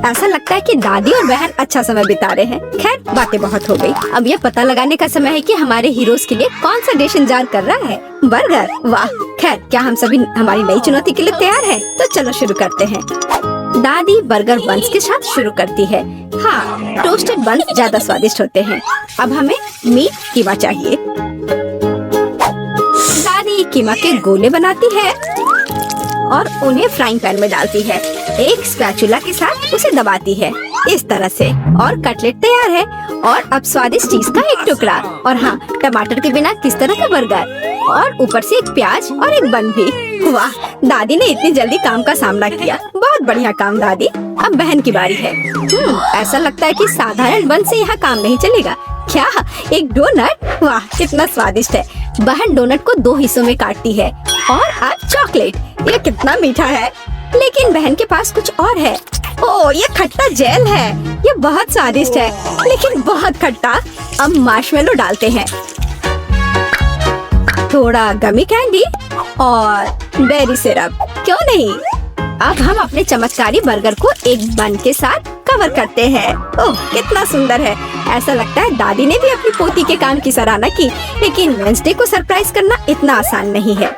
ऐसा लगता है कि दादी और बहन अच्छा समय बिता रहे हैं। खैर बातें बहुत हो गई, अब ये पता लगाने का समय है कि हमारे हीरोज के लिए कौन सा डिश इंतजार कर रहा है। बर्गर, वाह। खैर क्या हम सभी हमारी नई चुनौती के लिए तैयार हैं? तो चलो शुरू करते हैं। दादी बर्गर बन्स के साथ शुरू करती है। हाँ, टोस्टेड बन्स ज्यादा स्वादिष्ट होते हैं। अब हमें मीट कीमा चाहिए। दादी कीमा के गोले बनाती है और उन्हें फ्राइंग पैन में डालती है। एक स्पैचुला के साथ उसे दबाती है इस तरह से, और कटलेट तैयार है। और अब स्वादिष्ट चीज का एक टुकड़ा, और हाँ, टमाटर के बिना किस तरह का बर्गर, और ऊपर से एक प्याज और एक बन भी। वाह, दादी ने इतनी जल्दी काम का सामना किया। बहुत बढ़िया काम दादी। अब बहन की बारी है। ऐसा लगता है कि साधारण बन से यहाँ काम नहीं चलेगा। क्या एक डोनट? वाह कितना स्वादिष्ट है। बहन डोनट को 2 हिस्सों में काटती है। और अब चॉकलेट, ये कितना मीठा है। लेकिन बहन के पास कुछ और है। ओह, ये खट्टा जेल है। ये बहुत स्वादिष्ट है लेकिन बहुत खट्टा। अब मार्शमेलो डालते हैं, थोड़ा गमी कैंडी और बेरी सिरप। क्यों नहीं। अब हम अपने चमत्कारी बर्गर को एक बन के साथ कवर करते हैं। ओह कितना सुंदर है। ऐसा लगता है दादी ने भी अपनी पोती के काम की सराहना की। लेकिन वेंसडे को सरप्राइज करना इतना आसान नहीं है।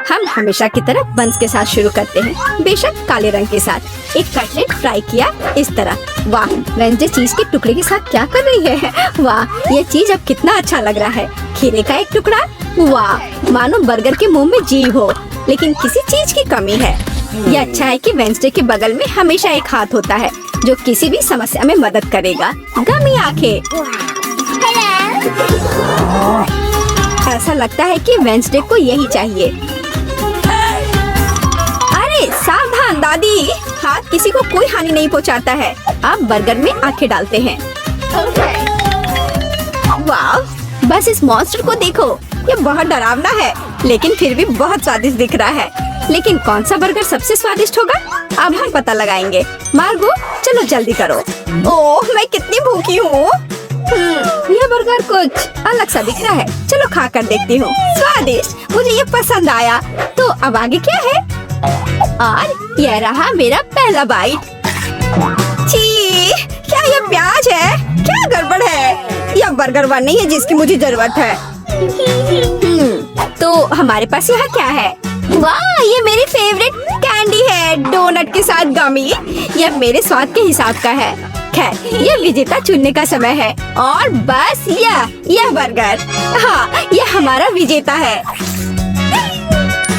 हम हमेशा की तरह बन्स के साथ शुरू करते हैं, बेशक काले रंग के साथ। एक कटलेट फ्राई किया इस तरह। वाह, वेंसडे चीज के टुकड़े के साथ क्या कर रही है। वाह, ये चीज अब कितना अच्छा लग रहा है। खीरे का एक टुकड़ा। वाह, मानो बर्गर के मुंह में जीव हो, लेकिन किसी चीज की कमी है। ये अच्छा है कि वेंसडे के बगल में हमेशा एक हाथ होता है जो किसी भी समस्या में मदद करेगा। गमी आंखें। ऐसा लगता है कि वेंसडे को यही चाहिए। सावधान दादी, हाथ किसी को कोई हानि नहीं पहुंचाता है। अब बर्गर में आंखें डालते हैं। वाह, बस इस मॉन्स्टर को देखो। ये बहुत डरावना है लेकिन फिर भी बहुत स्वादिष्ट दिख रहा है। लेकिन कौन सा बर्गर सबसे स्वादिष्ट होगा, अब हम पता लगाएंगे। मार्गो चलो जल्दी करो। ओह मैं कितनी भूखी हूँ। यह बर्गर कुछ अलग सा दिख रहा है। चलो खा कर देखती हूँ। स्वादिष्ट, मुझे ये पसंद आया। तो अब आगे क्या है? और यह रहा मेरा पहला बाइट। छी, क्या ये प्याज है? क्या गड़बड़ है? यह बर्गर बन नहीं है जिसकी मुझे जरूरत है। तो हमारे पास यहाँ क्या है? वाह, ये मेरी फेवरेट कैंडी है, डोनट के साथ गमी। यह मेरे स्वाद के हिसाब का है। खैर, ये विजेता चुनने का समय है। और बस यह बर्गर, हाँ यह हमारा विजेता है।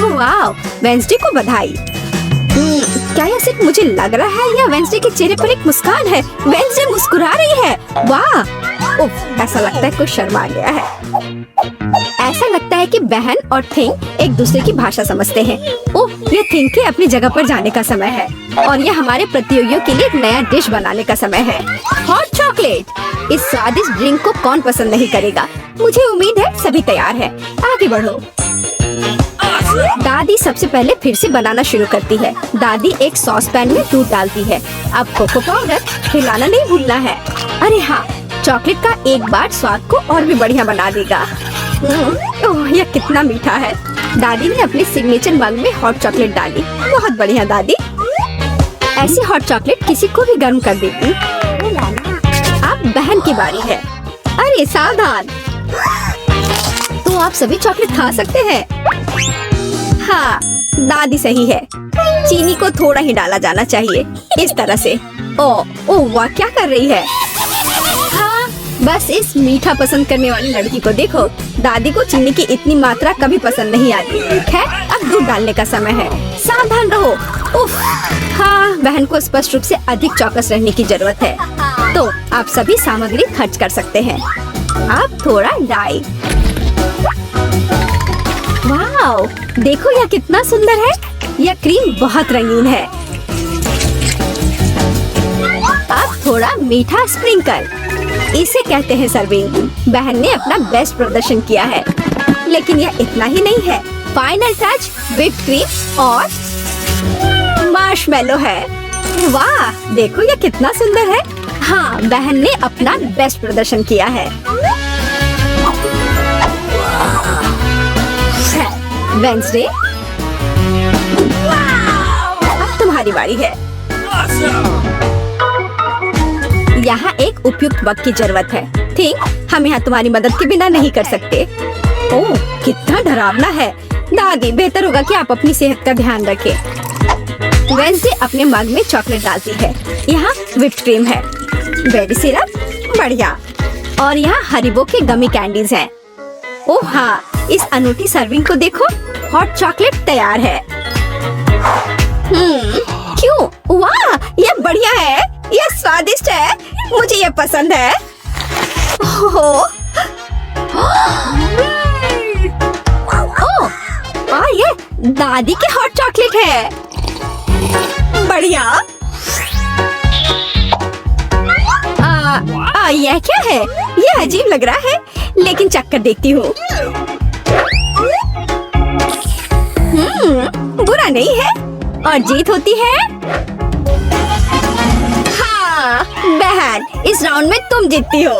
वाह, वेंसडे को बधाई। क्या यह सिर्फ मुझे लग रहा है या वेंसडे के चेहरे पर एक मुस्कान है? वेंसडे मुस्कुरा रही है। वाह, उफ, ऐसा लगता है कोई शर्मा गया है। ऐसा लगता है कि बहन और थिंग एक दूसरे की भाषा समझते हैं। ओह, ये थिंग के अपनी जगह पर जाने का समय है और ये हमारे प्रतियोगियों के लिए एक नया डिश बनाने का समय है। Hot chocolate. इस स्वादिष्ट ड्रिंक को कौन पसंद नहीं करेगा। मुझे उम्मीद है सभी तैयार है। आगे बढ़ो। दादी सबसे पहले फिर से बनाना शुरू करती है। दादी एक सॉस पैन में दूध डालती है। अब कोको पाउडर हिलाना नहीं भूलना है। अरे हाँ, चॉकलेट का एक बार स्वाद को और भी बढ़िया बना देगा। ओह, यह कितना मीठा है। दादी ने अपने सिग्नेचर मग में हॉट चॉकलेट डाली। बहुत बढ़िया दादी। ऐसी हॉट चॉकलेट किसी को भी गर्म कर देती। अब बहन की बारी है। अरे सावधान, तो आप सभी चॉकलेट खा सकते हैं। हाँ, दादी सही है। चीनी को थोड़ा ही डाला जाना चाहिए इस तरह से। ओह वाह, क्या कर रही है। हाँ, बस इस मीठा पसंद करने वाली लड़की को देखो। दादी को चीनी की इतनी मात्रा कभी पसंद नहीं आती। खैर, अब दूध डालने का समय है। सावधान रहो। उफ, हाँ, बहन को स्पष्ट रूप से अधिक चौकस रहने की जरूरत है। तो आप सभी सामग्री खर्च कर सकते हैं। अब थोड़ा डाई। वाओ, देखो यह कितना सुंदर है। यह क्रीम बहुत रंगीन है। अब थोड़ा मीठा स्प्रिंकल, इसे कहते हैं सर्विंग। बहन ने अपना बेस्ट प्रदर्शन किया है। लेकिन यह इतना ही नहीं है। फाइनल टच व्हिप्ड क्रीम और मार्शमेलो है। वाह, देखो यह कितना सुंदर है। हाँ, बहन ने अपना बेस्ट प्रदर्शन किया है। वेंसडे, अब तुम्हारी बारी है। उपयुक्त वक्त की जरूरत है। ठीक, हम यहाँ तुम्हारी मदद के बिना नहीं कर सकते। ओह, कितना डरावना है। दादी, बेहतर होगा कि आप अपनी सेहत का ध्यान रखें। वेंसडे अपने मग में चॉकलेट डालती है। यहाँ व्हिप्ड क्रीम है, बेरी सिरप, बढ़िया, और यहाँ हरीबो के गमी कैंडीज हैं। ओह हाँ, इस अनूठी सर्विंग को देखो, हॉट चॉकलेट तैयार है। क्यों? वाह, ये बढ़िया है, ये स्वादिष्ट है, मुझे ये पसंद है। ओह, ये दादी की हॉट चॉकलेट है, बढ़िया। यह क्या है? ये अजीब लग रहा है, लेकिन चक्कर देखती हूँ। बुरा नहीं है, और जीत होती है। हाँ बहन, इस राउंड में तुम जीतती हो।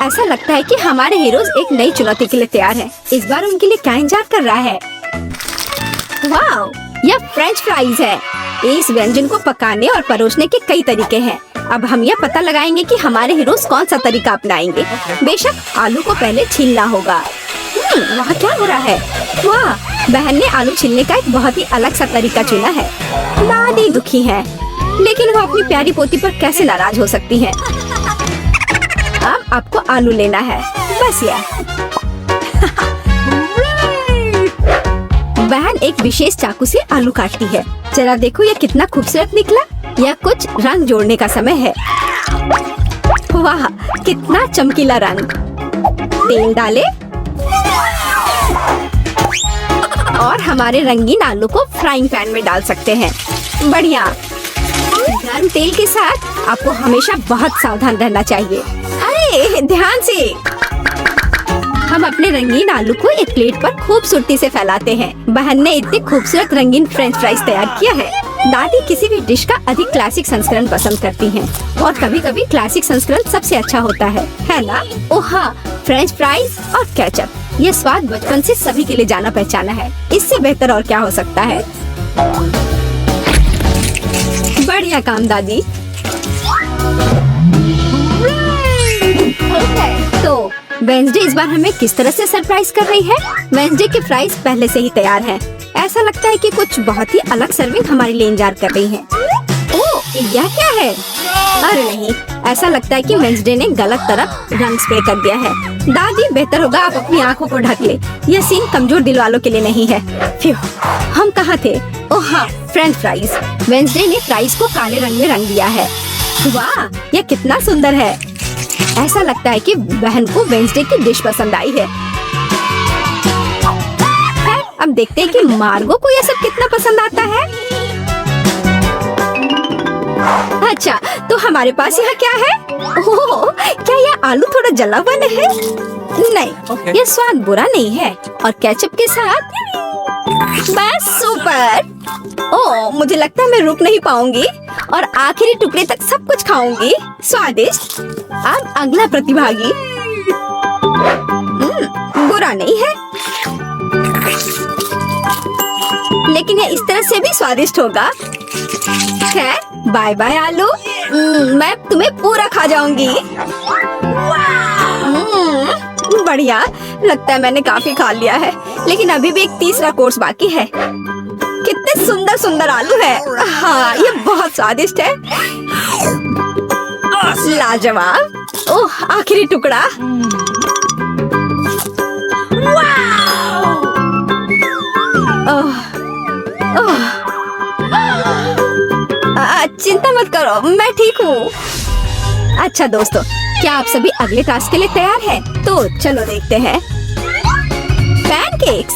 ऐसा लगता है कि हमारे हीरोज एक नई चुनौती के लिए तैयार हैं। इस बार उनके लिए क्या इंतजार कर रहा है? वाह, यह फ्रेंच फ्राइज है। इस व्यंजन को पकाने और परोसने के कई तरीके हैं। अब हम यह पता लगाएंगे कि हमारे हीरोज कौन सा तरीका अपनाएंगे। बेशक आलू को पहले छीलना होगा। वहाँ क्या हो रहा है? वाह, बहन ने आलू छीलने का एक बहुत ही अलग सा तरीका चुना है। दादी दुखी है, लेकिन वो अपनी प्यारी पोती पर कैसे नाराज हो सकती है। अब आपको आलू लेना है, बस यह। बहन एक विशेष चाकू से आलू काटती है। जरा देखो ये कितना खूबसूरत निकला। यह कुछ रंग जोड़ने का समय है। वाह, कितना चमकीला रंग। तेल डाले और हमारे रंगीन आलू को फ्राइंग पैन में डाल सकते हैं। बढ़िया। गर्म तेल के साथ आपको हमेशा बहुत सावधान रहना चाहिए। अरे ध्यान से। हम अपने रंगीन आलू को एक प्लेट पर खूबसूरती से फैलाते हैं। बहन ने इतने खूबसूरत रंगीन फ्रेंच फ्राइज तैयार किया है। दादी किसी भी डिश का अधिक क्लासिक संस्करण पसंद करती हैं, और कभी-कभी क्लासिक संस्करण सबसे अच्छा होता है ना? ओह हाँ, फ्रेंच फ्राइज और केचप, ये स्वाद बचपन से सभी के लिए जाना पहचाना है। इससे बेहतर और क्या हो सकता है? बढ़िया काम दादी। तो वेंसडे इस बार हमें किस तरह से सरप्राइज कर रही है? वेंसडे के फ्राइज पहले से ही तैयार हैं। ऐसा लगता है कि कुछ बहुत ही अलग सर्विंग हमारे लिए इंतजार कर रही है। ओह, यह क्या है? अरे नहीं, ऐसा लगता है कि वेंसडे ने गलत तरफ रंग स्प्रे कर दिया है। दादी, बेहतर होगा आप अपनी आंखों को ढक ले। यह सीन कमजोर दिल वालों के लिए नहीं है। फ्यू, हम कहाँ थे? ओह हाँ, फ्रेंच फ्राइज। वेंसडे ने फ्राइज को काले रंग में रंग दिया है। वाह, यह कितना सुंदर है। ऐसा लगता है कि बहन को वेंसडे की डिश पसंद आई है। अब देखते हैं कि मार्गो को यह सब कितना पसंद आता है। अच्छा, तो हमारे पास यहाँ क्या है? ओह, क्या यह आलू थोड़ा जला हुआ है? नहीं, यह स्वाद बुरा नहीं है, और केचप के साथ बस सुपर। ओह, मुझे लगता है मैं रुक नहीं पाऊंगी और आखिरी टुकड़े तक सब कुछ खाऊंगी। स्वादिष्ट। अब अगला प्रतिभागी। बुरा नहीं है, लेकिन यह इस तरह से भी स्वादिष्ट होगा। है, बाय बाय आलू। मैं तुम्हें पूरा खा जाऊंगी। बढ़िया, लगता है मैंने काफी खा लिया है, लेकिन अभी भी एक तीसरा कोर्स बाकी है। कितने सुंदर सुंदर आलू है। हाँ, ये बहुत स्वादिष्ट है। लाजवाब। ओह, आखिरी टुकड़ा। चिंता मत करो, मैं ठीक हूँ। अच्छा दोस्तों, क्या आप सभी अगले टास्क के लिए तैयार हैं? तो चलो देखते हैं। पैनकेक्स।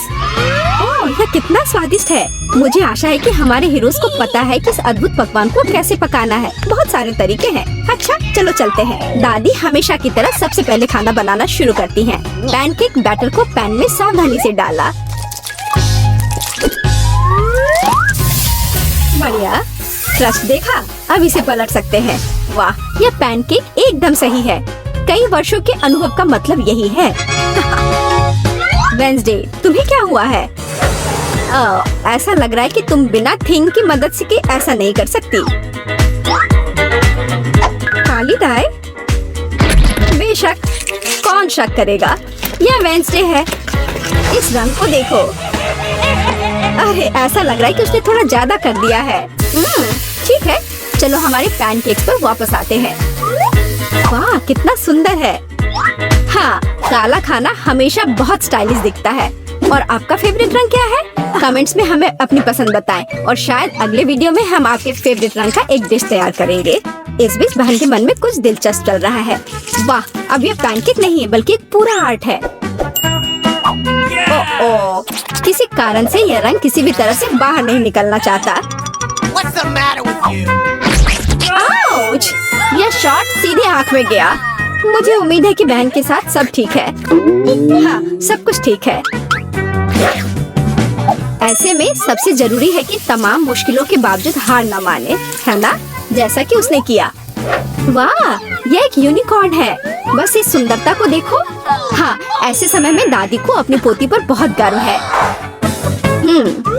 ओह, यह कितना स्वादिष्ट है। मुझे आशा है कि हमारे हीरोज को पता है कि इस अद्भुत पकवान को कैसे पकाना है। बहुत सारे तरीके हैं। अच्छा, चलो चलते हैं। दादी हमेशा की तरह सबसे पहले खाना बनाना शुरू करती हैं। पैनकेक बैटर को पैन में सावधानी से डाला। बढ़िया, क्रस्ट देखा? अब इसे पलट सकते हैं। वाह, यह पैनकेक एकदम सही है। कई वर्षों के अनुभव का मतलब यही है। वेंसडे, तुम्हें क्या हुआ है? ऐसा लग रहा है कि तुम बिना थिंग की मदद से कि ऐसा नहीं कर सकती। काली डाई? बेशक, कौन शक करेगा? यह वेंसडे है। इस रंग को देखो। अरे ऐसा लग रहा है कि उसने थोड़ा ज्यादा कर दिया है। ठीक है, चलो हमारे पैनकेक्स पर वापस आते हैं। वाह, कितना सुंदर है। हाँ, काला खाना हमेशा बहुत स्टाइलिश दिखता है। और आपका फेवरेट रंग क्या है? कमेंट्स में हमें अपनी पसंद बताएं और शायद अगले वीडियो में हम आपके फेवरेट रंग का एक डिश तैयार करेंगे। इस बीच बहन के मन में कुछ दिलचस्प चल रहा है। वाह, अब ये पैनकेक नहीं है बल्कि एक पूरा आर्ट है। ओह, किसी कारण से यह रंग किसी भी तरह से बाहर नहीं निकलना चाहता। What's the matter with you? Ouch! यह शॉट सीधे आँख में गया। मुझे उम्मीद है कि बहन के साथ सब ठीक है। हाँ, सब कुछ ठीक है। ऐसे में सबसे जरूरी है कि तमाम मुश्किलों के बावजूद हार न माने, है ना? जैसा कि उसने किया। वाह, यह एक यूनिकॉर्न है। बस इस सुंदरता को देखो। हाँ, ऐसे समय में दादी को अपनी पोती पर बहुत गर्व है।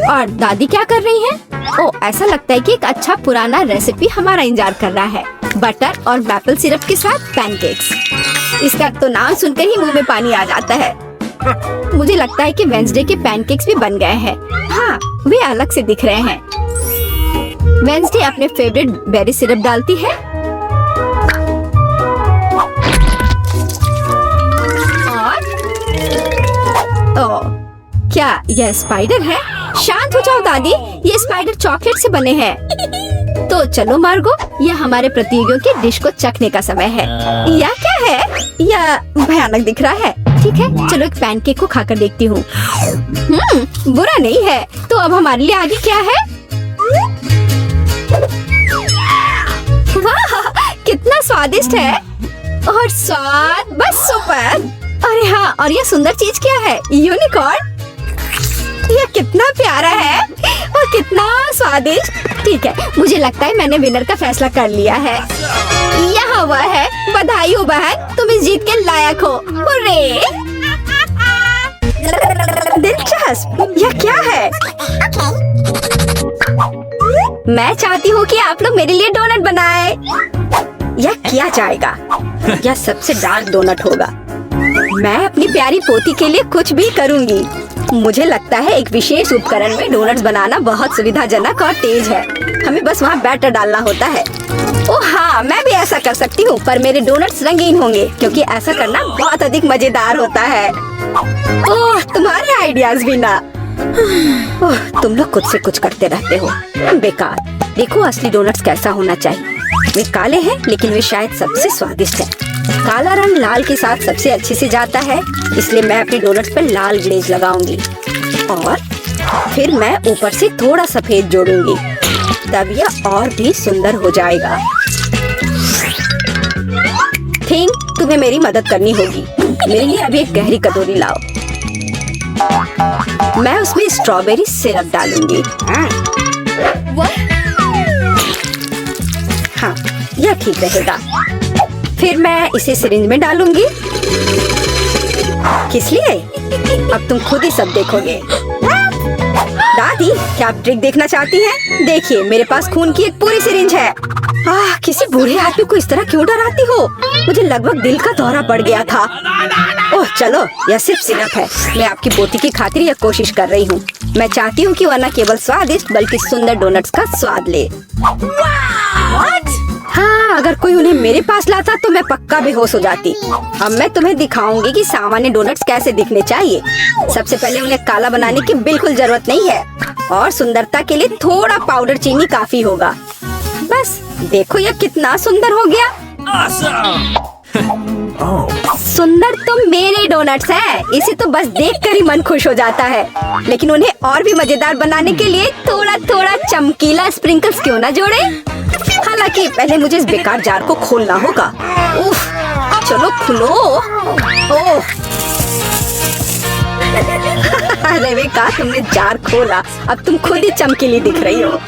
और दादी क्या कर रही हैं? ओह, ऐसा लगता है कि एक अच्छा पुराना रेसिपी हमारा इंतजार कर रहा है। बटर और मैपल सिरप के साथ पैनकेक्स। इसका तो नाम सुनकर ही मुंह में पानी आ जाता है। मुझे लगता है कि वेंसडे के पैनकेक्स भी बन गए हैं। हाँ, वे अलग से दिख रहे हैं। वेंसडे अपने फेवरेट बेरी सिरप डालती है। और क्या यह स्पाइडर है? शांत हो जाओ दादी, ये स्पाइडर चॉकलेट से बने हैं। तो चलो मार्गो, यह हमारे प्रतियोगियों की डिश को चखने का समय है। यह क्या है? यह भयानक दिख रहा है। ठीक है, चलो एक पैनकेक को खाकर देखती हूँ। बुरा नहीं है। तो अब हमारे लिए आगे क्या है? वाह, कितना स्वादिष्ट है। और स्वाद बस सुपर। अरे हाँ, और यह सुंदर चीज क्या है? यूनिकॉर्न। यह कितना प्यारा है और कितना स्वादिष्ट। ठीक है, मुझे लगता है मैंने विनर का फैसला कर लिया है। यहाँ वह है। बधाई हो बहन, तुम इस जीत के लायक हो। हुर्रे! दिलचस्प, यह क्या है? मैं चाहती हूँ कि आप लोग मेरे लिए डोनट बनाएं। यह किया जाएगा। यह सबसे डार्क डोनट होगा। मैं अपनी प्यारी पोती के लिए कुछ भी करूँगी। मुझे लगता है एक विशेष उपकरण में डोनट्स बनाना बहुत सुविधाजनक और तेज है। हमें बस वहाँ बैटर डालना होता है। ओह हाँ, मैं भी ऐसा कर सकती हूँ, पर मेरे डोनट्स रंगीन होंगे क्योंकि ऐसा करना बहुत अधिक मजेदार होता है। ओह, तुम्हारे आइडियाज भी ना। ओह, तुम लोग खुद से कुछ करते रहते हो। बेकार। देखो असली डोनट्स कैसा होना चाहिए। वे काले हैं लेकिन वे शायद सबसे स्वादिष्ट हैं। काला रंग लाल के साथ सबसे अच्छे से जाता है, इसलिए मैं अपने डोनट्स पर लाल ग्लेज लगाऊंगी और फिर मैं ऊपर से थोड़ा सफेद जोड़ूंगी, तब यह और भी सुंदर हो जाएगा। थिंक, तुम्हें मेरी मदद करनी होगी। मेरे लिए अभी एक गहरी कटोरी लाओ। मैं उसमें स्ट्रॉबेरी सिरप डालूंगी। हाँ, यह ठीक रहेगा। फिर मैं इसे सिरिंज में डालूंगी। किस लिए? अब तुम खुद ही सब देखोगे। दादी, क्या आप ट्रिक देखना चाहती हैं? देखिए, मेरे पास खून की एक पूरी सिरिंज है। किसी बूढ़े आदमी को इस तरह क्यों डराती हो? मुझे लगभग दिल का दौरा पड़ गया था। ओह चलो, यह सिर्फ सिरप है। मैं आपकी पोती की खातिर यह कोशिश कर रही हूँ। मैं चाहती हूँ कि वह न केवल स्वादिष्ट बल्कि सुंदर डोनट्स का स्वाद ले। हाँ, अगर कोई उन्हें मेरे पास लाता तो मैं पक्का बेहोश हो जाती। अब मैं तुम्हें दिखाऊंगी कि सामान्य डोनट्स कैसे दिखने चाहिए। सबसे पहले उन्हें काला बनाने की बिल्कुल जरूरत नहीं है और सुंदरता के लिए थोड़ा पाउडर चीनी काफी होगा। बस देखो, यह कितना सुंदर हो गया। सुंदर तो मेरे डोनट्स हैं। इसे तो बस देखकर ही मन खुश हो जाता है, लेकिन उन्हें और भी मजेदार बनाने के लिए थोड़ा थोड़ा चमकीला स्प्रिंकल्स क्यों ना जोड़े। हालांकि पहले मुझे इस बेकार जार को खोलना होगा। उफ, चलो खुलो। ओह, अरे बेकार, तुमने जार खोला। अब तुम खुद ही चमकीली दिख रही हो।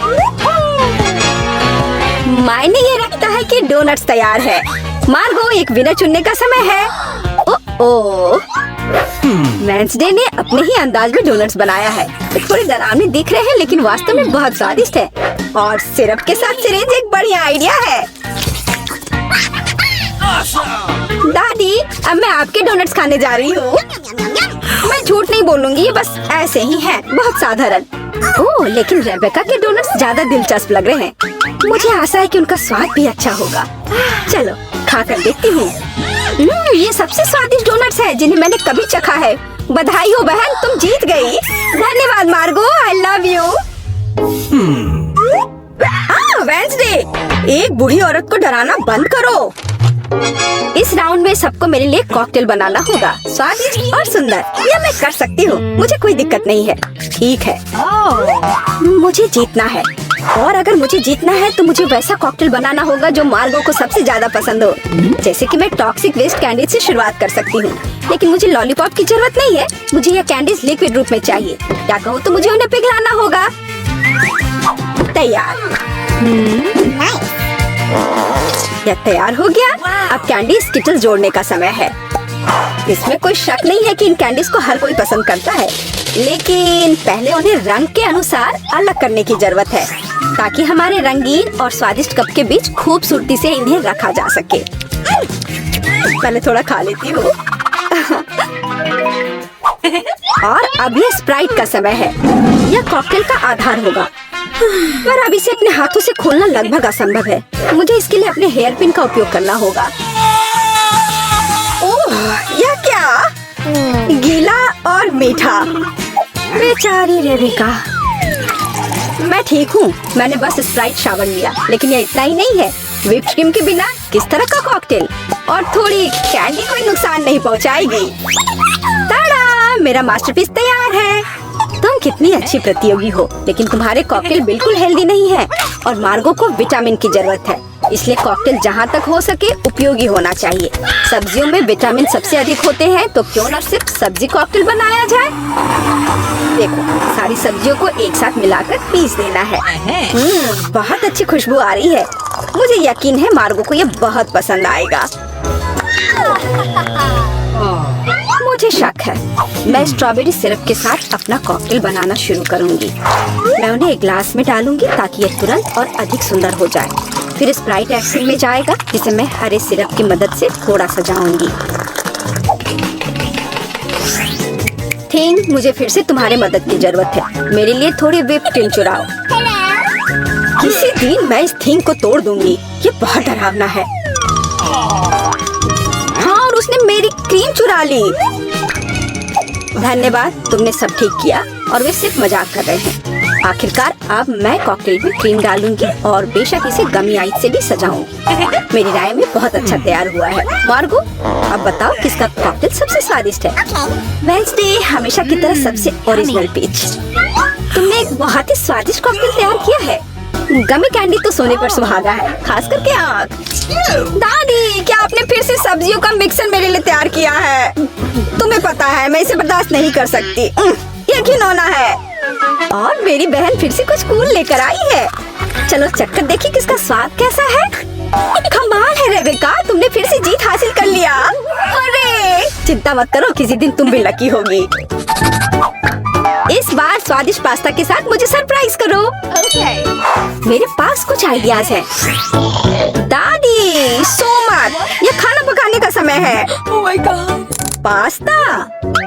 मायने ये रखता है कि डोनट्स तैयार है। मार्गो, एक विनर चुनने का समय है। ओह, वेंसडे ने अपने ही अंदाज में डोनट्स बनाया है। थोड़े डरावने दिख रहे हैं लेकिन वास्तव में बहुत स्वादिष्ट है। और सिरप के साथ सिरिंज एक बढ़िया आइडिया है। दादी, अब मैं आपके डोनट्स खाने जा रही हूँ। मैं झूठ नहीं बोलूंगी, ये बस ऐसे ही है, बहुत साधारण। ओह, लेकिन रेबेका के डोनट्स ज्यादा दिलचस्प लग रहे हैं। मुझे आशा है कि उनका स्वाद भी अच्छा होगा। चलो खा कर देखती हूँ। ये सबसे स्वादिष्ट डोनट्स है जिन्हें मैंने कभी चखा है। बधाई हो बहन, तुम जीत गई। धन्यवाद मार्गो, आई लव यू। वेंसडे, एक बूढ़ी औरत को डराना बंद करो। इस राउंड में सबको मेरे लिए कॉकटेल बनाना होगा, स्वादिष्ट और सुंदर। यह मैं कर सकती हूँ, मुझे कोई दिक्कत नहीं है। ठीक है, मुझे जीतना है। और अगर मुझे जीतना है तो मुझे वैसा कॉकटेल बनाना होगा जो मार्गो को सबसे ज्यादा पसंद हो। जैसे कि मैं टॉक्सिक वेस्ट कैंडीज से शुरुआत कर सकती हूँ, लेकिन मुझे लॉलीपॉप की जरूरत नहीं है। मुझे यह कैंडीज लिक्विड रूप में चाहिए। क्या कहूँ तो मुझे उन्हें पिघलाना होगा। तैयार। यह तैयार हो गया। अब कैंडी स्किटल्स जोड़ने का समय है। इसमें कोई शक नहीं है कि इन कैंडीज को हर कोई पसंद करता है, लेकिन पहले उन्हें रंग के अनुसार अलग करने की जरूरत है ताकि हमारे रंगीन और स्वादिष्ट कप के बीच खूबसूरती से इन्हें रखा जा सके। पहले थोड़ा खा लेती हूँ। और अब यह स्प्राइट का समय है। यह कॉकटेल का आधार होगा, पर अब इसे अपने हाथों से खोलना लगभग असंभव है। मुझे इसके लिए अपने हेयर पिन का उपयोग करना होगा। ओह, यह क्या? गीला और मीठा। बेचारी रेबिका। मैं ठीक हूँ, मैंने बस स्प्राइट शावर लिया, लेकिन यह इतना ही नहीं है। व्हिप्ड क्रीम के बिना किस तरह का कॉकटेल? और थोड़ी कैंडी कोई नुकसान नहीं पहुँचाएगी। ताड़ा, मेरा मास्टरपीस तैयार है। तुम कितनी अच्छी प्रतियोगी हो, लेकिन तुम्हारे कॉकटेल बिल्कुल हेल्दी नहीं है और मार्गो को विटामिन की जरूरत है। इसलिए कॉकटेल जहाँ तक हो सके उपयोगी होना चाहिए। सब्जियों में विटामिन सबसे अधिक होते हैं, तो क्यों न सिर्फ सब्जी कॉकटेल बनाया जाए। देखो, सारी सब्जियों को एक साथ मिलाकर पीस देना है। बहुत अच्छी खुशबू आ रही है। मुझे यकीन है मार्गो को ये बहुत पसंद आएगा। मुझे शक है। मैं स्ट्रॉबेरी सिरप के साथ अपना कॉकटेल बनाना शुरू करूंगी। मैं उन्हें एक ग्लास में डालूंगी ताकि यह तुरंत और अधिक सुंदर हो जाए। फिर स्प्राइट एक्सेल में जाएगा, जिसे मैं हरे सिरप की मदद से थोड़ा सजाऊंगी। थिंग, मुझे फिर से तुम्हारे मदद की जरूरत है। मेरे लिए थोड़ी व्हिप्ड क्रीम चुराओ। किसी दिन मैं इस थिंग को तोड़ दूंगी। ये बहुत डरावना है। हाँ, और उसने मेरी क्रीम चुरा ली। धन्यवाद, तुमने सब ठीक किया। और वे सिर्फ मजाक कर रहे हैं। आखिरकार अब मैं कॉकटेल में क्रीम डालूंगी और बेशक इसे गमी आइस से भी सजाऊंगी। मेरी राय में बहुत अच्छा तैयार हुआ है। मार्गो, अब बताओ किसका कॉकटेल सबसे स्वादिष्ट है? वेंसडे, हमेशा की तरह सबसे ओरिजिनल पीच। तुमने एक बहुत ही स्वादिष्ट कॉकटेल तैयार किया है। गमी कैंडी तो सोने पर सुहागा है, खास करके आग। दादी, क्या आपने फिर से सब्जियों का मिक्सर मेरे लिए तैयार किया है? तुम्हें पता है मैं इसे बर्दाश्त नहीं कर सकती। ये घिनौना है। और मेरी बहन फिर से कुछ कूल लेकर आई है। चलो चक्कर देखिए किसका स्वाद कैसा है। कमाल है रेबेका, तुमने फिर से जीत हासिल कर लिया। अरे चिंता मत करो, किसी दिन तुम भी लकी होगी। इस बार स्वादिष्ट पास्ता के साथ मुझे सरप्राइज करो। मेरे पास कुछ आइडियाज हैं। दादी, सो मत, ये खाना पकाने का समय है। Oh my God. पास्ता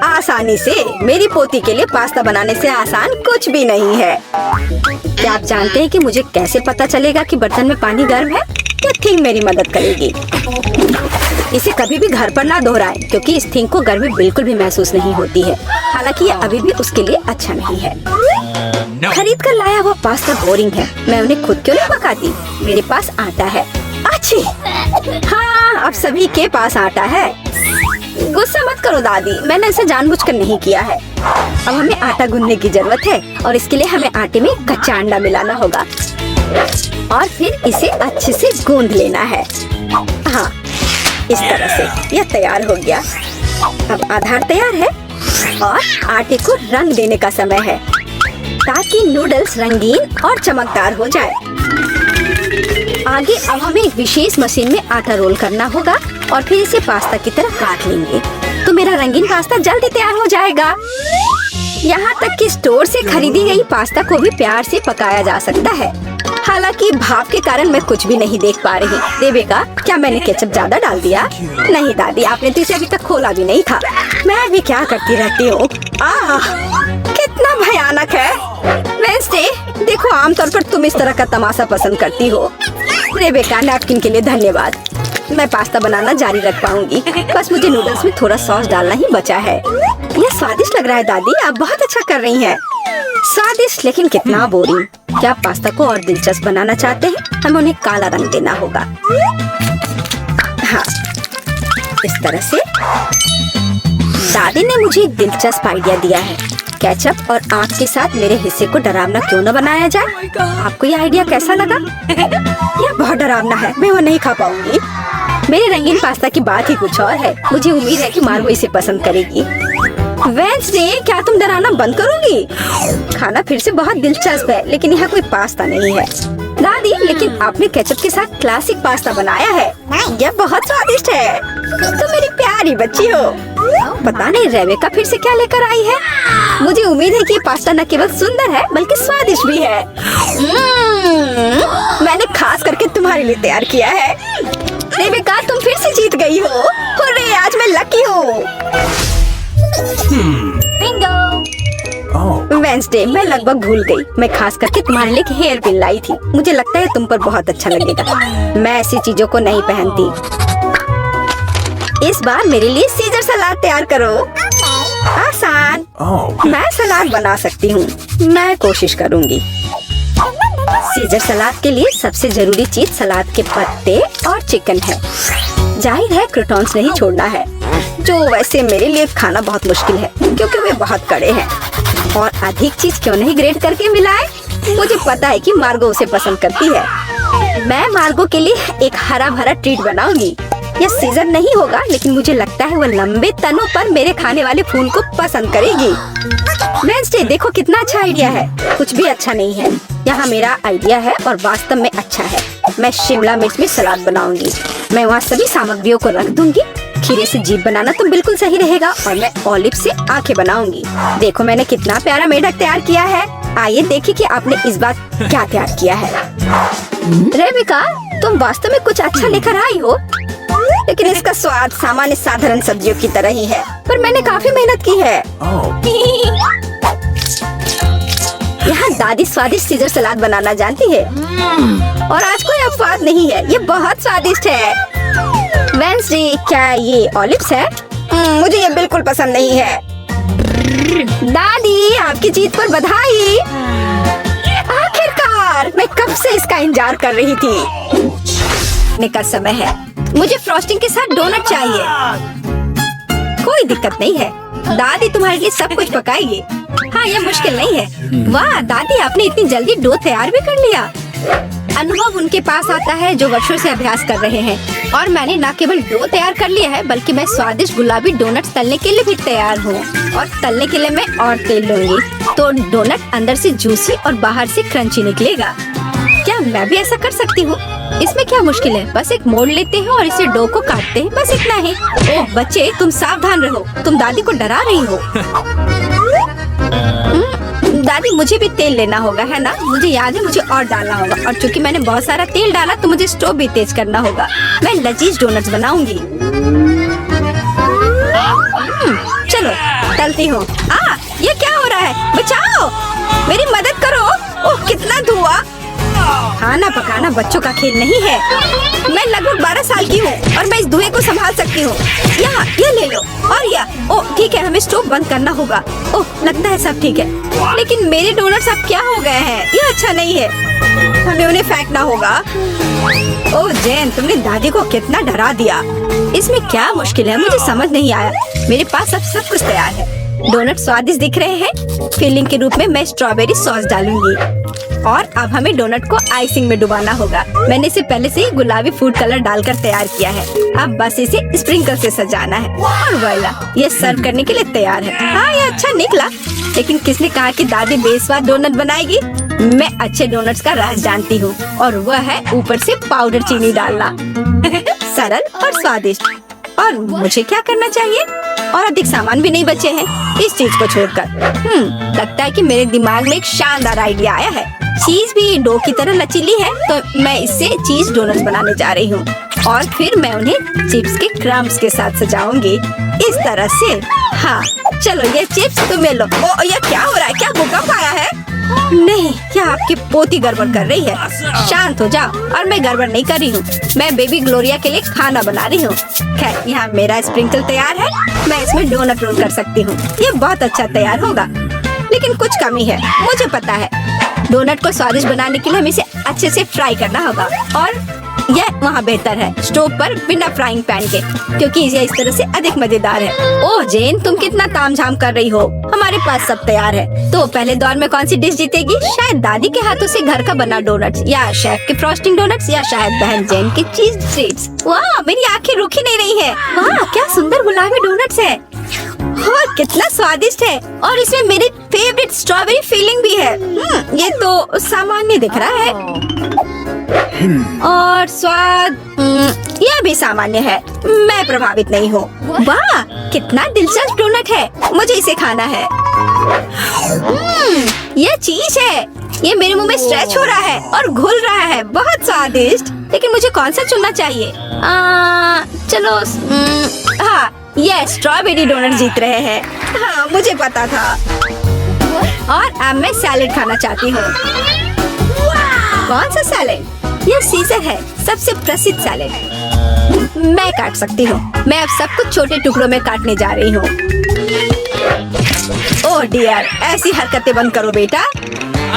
आसानी से। मेरी पोती के लिए पास्ता बनाने से आसान कुछ भी नहीं है। क्या आप जानते हैं कि मुझे कैसे पता चलेगा कि बर्तन में पानी गर्म है? ये थिंग मेरी मदद करेगी। इसे कभी भी घर पर ना दोहराएं, क्योंकि इस थिंग को गर्मी बिल्कुल भी महसूस नहीं होती है। हालांकि ये अभी भी उसके लिए अच्छा नहीं है। खरीद कर लाया हुआ पास्ता बोरिंग है। मैं उन्हें खुद क्यों नहीं पकाती? मेरे पास आटा है। अच्छी, हाँ, अब सभी के पास आटा है। गुस्सा मत करो दादी, मैंने इसे जानबूझकर नहीं किया है। अब हमें आटा गूंदने की जरूरत है और इसके लिए हमें आटे में कच्चा अंडा मिलाना होगा और फिर इसे अच्छे से गूंद लेना है। हाँ, इस तरह से यह तैयार हो गया। अब आधार तैयार है और आटे को रंग देने का समय है ताकि नूडल्स रंगीन और चमकदार हो जाए। आगे अब हमें एक विशेष मशीन में आटा रोल करना होगा और फिर इसे पास्ता की तरह काट लेंगे। तो मेरा रंगीन पास्ता जल्दी तैयार हो जाएगा। यहाँ तक कि स्टोर से खरीदी गई पास्ता को भी प्यार से पकाया जा सकता है। हालांकि भाप के कारण मैं कुछ भी नहीं देख पा रही। रेबेका, क्या मैंने केचप ज्यादा डाल दिया? नहीं दादी, आपने तो इसे अभी तक खोला भी नहीं था। मैं भी क्या करती रहती हूँ। कितना भयानक है। वेंसडे, देखो आमतौर पर तुम इस तरह का तमाशा पसंद करती हो। रेबेका, नैपकिन के लिए धन्यवाद। मैं पास्ता बनाना जारी रख पाऊंगी। बस मुझे नूडल्स में थोड़ा सॉस डालना ही बचा है। यह स्वादिष्ट लग रहा है दादी, आप बहुत अच्छा कर रही हैं। स्वादिष्ट, लेकिन कितना बोरिंग। क्या आप पास्ता को और दिलचस्प बनाना चाहते हैं? हमें उन्हें काला रंग देना होगा। हाँ, इस तरह से। दादी ने मुझे एक दिलचस्प आइडिया दिया है। केचप और आँख के साथ मेरे हिस्से को डरावना क्यों न बनाया जाए? आपको ये आइडिया कैसा लगा? यह बहुत डरावना है, मैं वो नहीं खा पाऊंगी। मेरे रंगीन पास्ता की बात ही कुछ और है। मुझे उम्मीद है कि मार्गो इसे पसंद करेगी। वेंसडे, क्या तुम डराना बंद करोगी? खाना फिर से बहुत दिलचस्प है, लेकिन यहाँ कोई पास्ता नहीं है। दादी, लेकिन आपने केचप के साथ क्लासिक पास्ता बनाया है। यह बहुत स्वादिष्ट है। तुम मेरी प्यारी बच्ची हो। पता नहीं रेबेका फिर से क्या लेकर आई है। मुझे उम्मीद है कि ये पास्ता न केवल सुंदर है बल्कि स्वादिष्ट भी है। मैंने खास करके तुम्हारे लिए तैयार किया है। रेबेका, तुम फिर से जीत गई हो। हुर्रे, आज मैं लकी हूँ। वेंसडे, मैं लगभग भूल गई। मैं खास करके तुम्हारे लिए एक हेयर पिन लाई थी। मुझे लगता है तुम पर बहुत अच्छा लगेगा। मैं ऐसी चीजों को नहीं पहनती। इस बार मेरे लिए सीजर सलाद तैयार करो। आसान। मैं सलाद बना सकती हूँ। मैं कोशिश करूँगी। सीजर सलाद के लिए सबसे जरूरी चीज सलाद के पत्ते और चिकन है। जाहिर है क्रूटॉन्स नहीं छोड़ना है, जो वैसे मेरे लिए खाना बहुत मुश्किल है क्योंकि वे बहुत कड़े हैं। और अधिक चीज क्यों नहीं ग्रेट करके मिलाए? मुझे पता है कि मार्गो उसे पसंद करती है। मैं मार्गो के लिए एक हरा भरा ट्रीट बनाऊंगी। यह सीजर नहीं होगा, लेकिन मुझे लगता है वह लंबे तनों पर मेरे खाने वाले फूल को पसंद करेगी। वेंसडे, देखो कितना अच्छा आइडिया है। कुछ भी अच्छा नहीं है। यहाँ मेरा आइडिया है और वास्तव में अच्छा है। मैं शिमला मिर्च में सलाद बनाऊंगी। मैं वहाँ सभी सामग्रियों को रख दूंगी। खीरे से जीभ बनाना तो बिल्कुल सही रहेगा और मैं ऑलिव से आंखें बनाऊंगी। देखो मैंने कितना प्यारा मेढक तैयार किया है। आइए देखिए कि आपने इस बार क्या तैयार किया है। रेबेका, तुम वास्तव में कुछ अच्छा लेकर आई हो, लेकिन इसका स्वाद सामान्य साधारण सब्जियों की तरह ही है। पर मैंने काफी मेहनत की है। यहाँ दादी स्वादिष्ट सीजर सलाद बनाना जानती है और आज कोई अपवाद नहीं है। ये बहुत स्वादिष्ट है। वेंसडे, क्या ये ऑलिव्स है? मुझे ये बिल्कुल पसंद नहीं है। दादी, आपकी जीत पर बधाई। आखिरकार, मैं कब से इसका इंतजार कर रही थी। का समय है। मुझे फ्रॉस्टिंग के साथ डोनट चाहिए। कोई दिक्कत नहीं है, दादी तुम्हारे लिए सब कुछ पकाएगी। हाँ, ये मुश्किल नहीं है। वाह दादी, आपने इतनी जल्दी डो तैयार भी कर लिया। अनुभव उनके पास आता है जो वर्षों से अभ्यास कर रहे हैं। और मैंने न केवल डो तैयार कर लिया है, बल्कि मैं स्वादिष्ट गुलाबी डोनट्स तलने के लिए भी तैयार हूँ। और तलने के लिए मैं और तेल लूंगी, तो डोनट अंदर से जूसी और बाहर से क्रंची निकलेगा। क्या मैं भी ऐसा कर सकती हूँ? इसमें क्या मुश्किल है? बस एक मोड़ लेते हैं और इसे डो को काटते हैं, बस इतना ही। ओह बच्चे, तुम सावधान रहो, तुम दादी को डरा रही हो। दादी, मुझे भी तेल लेना होगा, है ना? मुझे याद है, मुझे और डालना होगा। और चूंकि मैंने बहुत सारा तेल डाला तो मुझे स्टोव भी तेज करना होगा। मैं लजीज डोनट्स बनाऊंगी। चलो तलती हूँ। ये क्या हो रहा है? बचाओ, मेरी मदद करो। ओह कितना धुआं। खाना पकाना बच्चों का खेल नहीं है। मैं लगभग 12 साल की हूँ और मैं इस धुएं को संभाल सकती हूँ। यहाँ ये ले लो और यह। ओह ठीक है, हमें स्टोव बंद करना होगा। ओह लगता है सब ठीक है, लेकिन मेरे डोनट्स अब क्या हो गए हैं? ये अच्छा नहीं है, हमें उन्हें फेंकना होगा। ओह जेन, तुमने दादी को कितना डरा दिया। इसमें क्या मुश्किल है? मुझे समझ नहीं आया। मेरे पास अब सब कुछ तैयार है। डोनट स्वादिष्ट दिख रहे हैं। फिलिंग के रूप में मैं स्ट्रॉबेरी सॉस डालूंगी और अब हमें डोनट को आइसिंग में डुबाना होगा। मैंने इसे पहले से ही गुलाबी फूड कलर डालकर तैयार किया है। अब बस इसे स्प्रिंकल से सजाना है और वाला, ये सर्व करने के लिए तैयार है। हाँ, ये अच्छा निकला, लेकिन किसने कहा कि दादी बेस्वाद डोनट बनाएगी? मैं अच्छे डोनट्स का राज जानती हूँ और वह है ऊपर से पाउडर चीनी डालना। सरल और स्वादिष्ट। और मुझे क्या करना चाहिए? और अधिक सामान भी नहीं बचे हैं इस चीज को छोड़कर। लगता है कि मेरे दिमाग में एक शानदार आइडिया आया है। चीज भी डो की तरह लचीली है, तो मैं इससे चीज डोनट्स बनाने जा रही हूँ और फिर मैं उन्हें चिप्स के क्रम्स के साथ सजाऊंगी इस तरह से। हाँ चलो ये चिप्स तुम्हें लो। ओ ये क्या हो रहा है? क्या भूकंप आया है? नहीं, क्या आपकी पोती गड़बड़ कर रही है? शांत हो जाओ। और मैं गड़बड़ नहीं कर रही हूँ, मैं बेबी ग्लोरिया के लिए खाना बना रही हूँ। खैर यहाँ मेरा स्प्रिंकल तैयार है, मैं इसमें डोनट रोल कर सकती हूँ। ये बहुत अच्छा तैयार होगा, लेकिन कुछ कमी है, मुझे पता है। डोनट को स्वादिष्ट बनाने के लिए हमें इसे अच्छे से फ्राई करना होगा और यह वहाँ बेहतर है स्टोव पर बिना फ्राइंग पैन के, क्योंकि ये इस तरह से अधिक मजेदार है। ओह जेन, तुम कितना तामझाम कर रही हो। हमारे पास सब तैयार है। तो पहले दौर में कौन सी डिश जीतेगी? शायद दादी के हाथों से घर का बना डोनट्स, या शेफ के फ्रॉस्टिंग डोनट्स, या शायद बहन जेन की चीज स्ट्रीट्स। वाह, मेरी आंखें रुकी नहीं रही है। वाह क्या सुंदर गुलाबी डोनट्स है और कितना स्वादिष्ट है, और इसमें मेरी फेवरेट स्ट्रॉबेरी फीलिंग भी है। ये तो सामान्य दिख रहा है और स्वाद यह भी सामान्य है। मैं प्रभावित नहीं हूँ। वाह कितना दिलचस्प डोनट है, मुझे इसे खाना है। यह चीज है, ये मेरे मुंह में स्ट्रेच हो रहा है और घुल रहा है। बहुत स्वादिष्ट, लेकिन मुझे कौन सा चुनना चाहिए? चलो हाँ, यह स्ट्रॉबेरी डोनट जीत रहे हैं। हाँ मुझे पता था। और अब मैं सैलेड खाना चाहती हूँ। कौन सा सैलेड? यह सीजर है, सबसे प्रसिद्ध सैलेड। मैं काट सकती हूँ। मैं अब सब कुछ छोटे टुकड़ों में काटने जा रही हूँ। ओह डियर, ऐसी हरकतें बंद करो बेटा।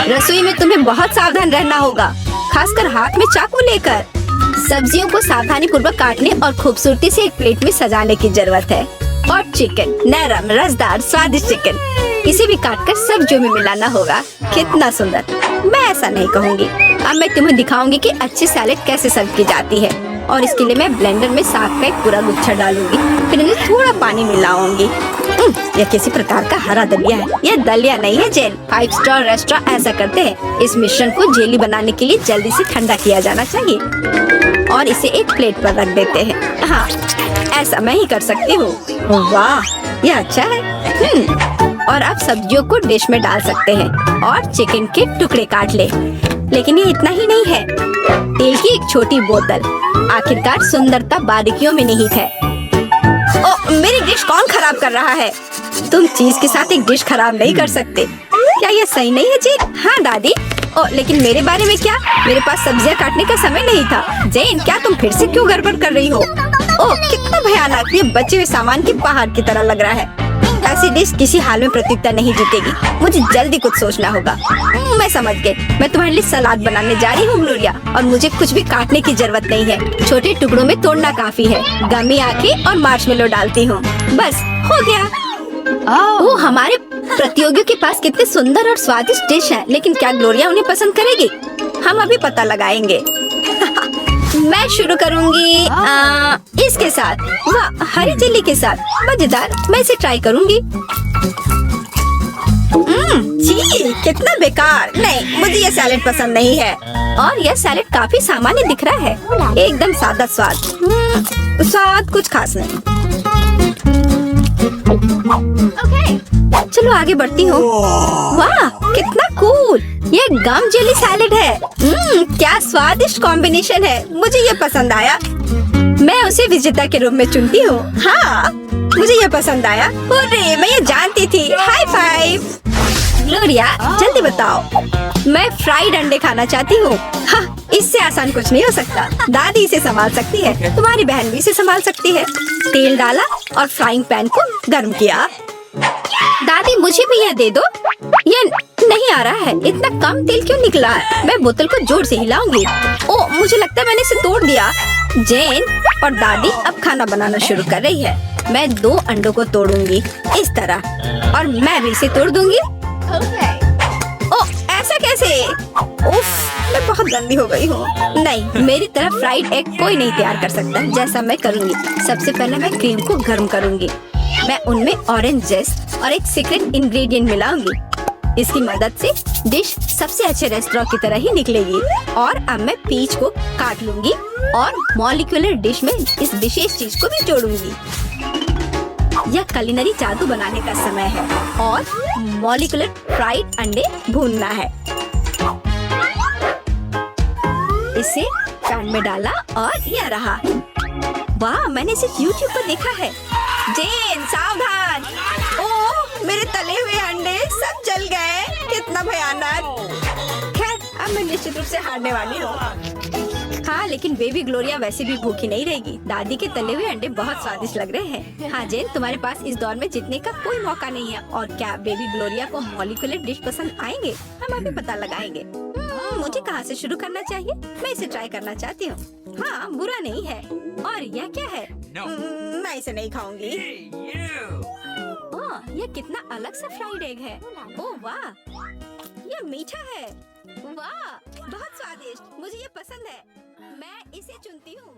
रसोई में तुम्हें बहुत सावधान रहना होगा, खासकर हाथ में चाकू लेकर। सब्जियों को सावधानी पूर्वक काटने और खूबसूरती से एक प्लेट में सजाने की जरूरत है। और चिकन, नरम रसदार स्वादिष्ट चिकन, इसे भी काटकर सब्जियों में मिलाना होगा। कितना सुंदर। मैं ऐसा नहीं कहूँगी। अब मैं तुम्हें दिखाऊंगी कि अच्छी सैलेड कैसे सर्व की जाती है। और इसके लिए मैं ब्लेंडर में साग का एक पूरा गुच्छा डालूंगी, फिर इन्हें थोड़ा पानी मिलाऊंगी। यह किसी प्रकार का हरा दलिया है। यह दलिया नहीं है जेन, 5 स्टार रेस्टोरेंट ऐसा करते हैं। इस मिश्रण को जेली बनाने के लिए जल्दी से ठंडा किया जाना चाहिए और इसे एक प्लेट पर रख देते हैं। हाँ ऐसा मैं ही कर सकती हूँ। वाह यह अच्छा है। और अब सब्जियों को डिश में डाल सकते हैं और चिकन के टुकड़े काट ले। लेकिन ये इतना ही नहीं है, तेल की एक छोटी बोतल। आखिरकार सुंदरता बारीकियों में निहित है। ओ मेरी डिश कौन खराब कर रहा है? तुम चीज के साथ एक डिश खराब नहीं कर सकते। क्या यह सही नहीं है जेन? हाँ दादी। ओ लेकिन मेरे बारे में क्या? मेरे पास सब्जियां काटने का समय नहीं था। जेन क्या तुम फिर से क्यों गड़बड़ कर रही हो? ओ कितना भयानक, ये बचे हुए सामान की पहाड़ की तरह लग रहा है। ऐसी डिश किसी हाल में प्रतियोगिता नहीं जीतेगी। मुझे जल्दी कुछ सोचना होगा। मैं समझ गई। मैं तुम्हारे लिए सलाद बनाने जा रही हूँ ग्लोरिया, और मुझे कुछ भी काटने की जरूरत नहीं है। छोटे टुकड़ों में तोड़ना काफी है। गमी आंखें और मार्शमेलो डालती हूँ, बस हो गया। वो हमारे प्रतियोगियों के पास कितने सुंदर और स्वादिष्ट डिश है, लेकिन क्या ग्लोरिया उन्हें पसंद करेगी? हम अभी पता लगाएंगे। मैं शुरू करूंगी इसके साथ। वाह हरी चिल्ली के साथ, मजेदार। मैं इसे ट्राई करूंगी। जी कितना बेकार। नहीं मुझे ये सैलेड पसंद नहीं है। और यह सैलेड काफी सामान्य दिख रहा है, एकदम सादा स्वाद। स्वाद कुछ खास नहीं। चलो आगे बढ़ती हूँ। वाह कितना कूल, ये गम जेली सैलेड है। क्या स्वादिष्ट कॉम्बिनेशन है, मुझे ये पसंद आया। मैं उसे विजेता के रूप में चुनती हूँ। हाँ मुझे ये पसंद आया। अरे मैं ये जानती थी। High five. ग्लोरिया जल्दी बताओ। मैं फ्राइड अंडे खाना चाहती हूँ। हाँ इससे आसान कुछ नहीं हो सकता। दादी इसे संभाल सकती है, तुम्हारी बहन भी इसे संभाल सकती है। तेल डाला और फ्राइंग पैन को गर्म किया। दादी मुझे भी यह दे दो। यह नहीं आ रहा है, इतना कम तेल क्यों निकला? मैं बोतल को जोर से हिलाऊंगी। ओ मुझे लगता है मैंने इसे तोड़ दिया। जेन और दादी अब खाना बनाना शुरू कर रही है। मैं 2 अंडों को तोड़ूंगी इस तरह, और मैं भी इसे तोड़ दूंगी। ओ ऐसा कैसे? उफ मैं बहुत गंदी हो गई हूँ। नहीं मेरी तरह फ्राइड एग कोई नहीं तैयार कर सकता जैसा मैं करूँगी। सबसे पहले मैं क्रीम को गर्म करूँगी। मैं उनमें ऑरेंज जेस्ट और एक सीक्रेट इंग्रेडिएंट मिलाऊंगी। इसकी मदद से डिश सबसे अच्छे रेस्टोरेंट की तरह ही निकलेगी। और अब मैं पीच को काट लूंगी और मॉलिक्यूलर डिश में इस विशेष चीज को भी जोड़ूंगी। यह कुलिनरी जादू बनाने का समय है और मॉलिक्यूलर फ्राइड अंडे भूनना है। इसे पैन में डाला और यह रहा। वाह, मैंने इसे YouTube पर देखा है। जेन सावधान! ओह, मेरे तले हुए अंडे सब जल गए। कितना भयानक। खैर, अब मैं निश्चित रूप से हारने वाली हूँ। हाँ, लेकिन बेबी ग्लोरिया वैसे भी भूखी नहीं रहेगी। दादी के तले हुए अंडे बहुत स्वादिष्ट लग रहे हैं। हाँ जेन, तुम्हारे पास इस दौर में जीतने का कोई मौका नहीं है। और क्या बेबी ग्लोरिया को मॉलिक्यूलर डिश पसंद आएंगे? हम अभी पता लगाएंगे। मुझे कहाँ से शुरू करना चाहिए? मैं इसे ट्राई करना चाहती हूँ। हाँ, बुरा नहीं है। और यह क्या है? मैं इसे नहीं खाऊंगी। ओह, यह कितना अलग सा फ्राइड एग है। ओह वाह, यह मीठा है। वाह, बहुत स्वादिष्ट। मुझे ये पसंद है। मैं इसे चुनती हूँ।